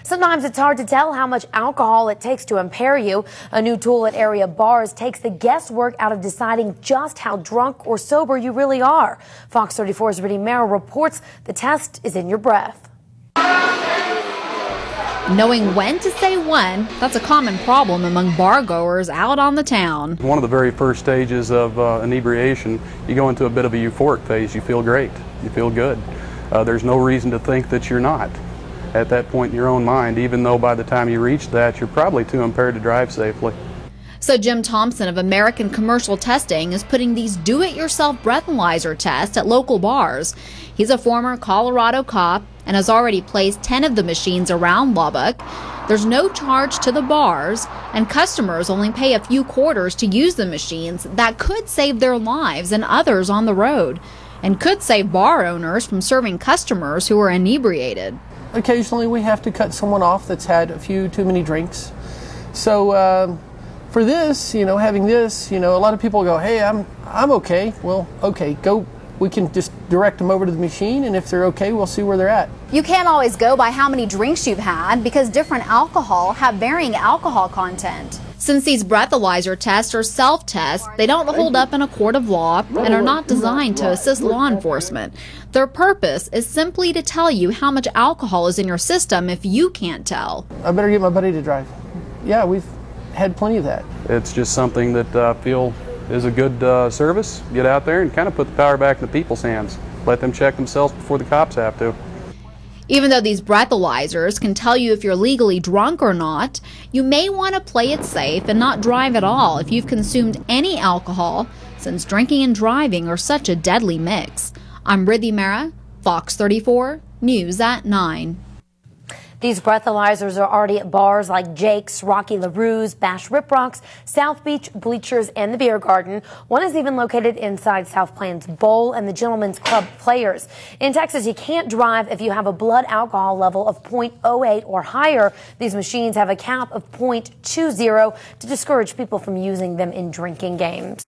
Sometimes it's hard to tell how much alcohol it takes to impair you. A new tool at area bars takes the guesswork out of deciding just how drunk or sober you really are. Fox 34's Brittany Merrill reports the test is in your breath. Knowing when to say when, that's a common problem among bar goers out on the town. One of the very first stages of inebriation, you go into a bit of a euphoric phase. You feel great. You feel good. There's no reason to think that you're not at that point in your own mind, even though by the time you reach that, you're probably too impaired to drive safely. So Jim Thompson of American Commercial Testing is putting these do-it-yourself breathalyzer tests at local bars. He's a former Colorado cop and has already placed 10 of the machines around Lubbock. There's no charge to the bars, and customers only pay a few quarters to use the machines. That could save their lives and others on the road, and could save bar owners from serving customers who are inebriated. Occasionally we have to cut someone off that's had a few too many drinks. So for this, having this, a lot of people go, hey, I'm okay. Well, okay, go. We can just direct them over to the machine, and if they're okay, we'll see where they're at. You can't always go by how many drinks you've had because different alcohol have varying alcohol content. Since these breathalyzer tests are self-tests, they don't hold up in a court of law and are not designed to assist law enforcement. Their purpose is simply to tell you how much alcohol is in your system if you can't tell. I better get my buddy to drive. Yeah, we've had plenty of that. It's just something that I feel is a good service. Get out there and kind of put the power back in the people's hands. Let them check themselves before the cops have to. Even though these breathalyzers can tell you if you're legally drunk or not, you may want to play it safe and not drive at all if you've consumed any alcohol, since drinking and driving are such a deadly mix. I'm Brittany Merrill, Fox 34, News at 9. These breathalyzers are already at bars like Jake's, Rocky LaRue's, Bash Rip Rocks, South Beach, Bleachers, and the Beer Garden. One is even located inside South Plains Bowl and the Gentlemen's Club Players. In Texas, you can't drive if you have a blood alcohol level of 0.08 or higher. These machines have a cap of 0.20 to discourage people from using them in drinking games.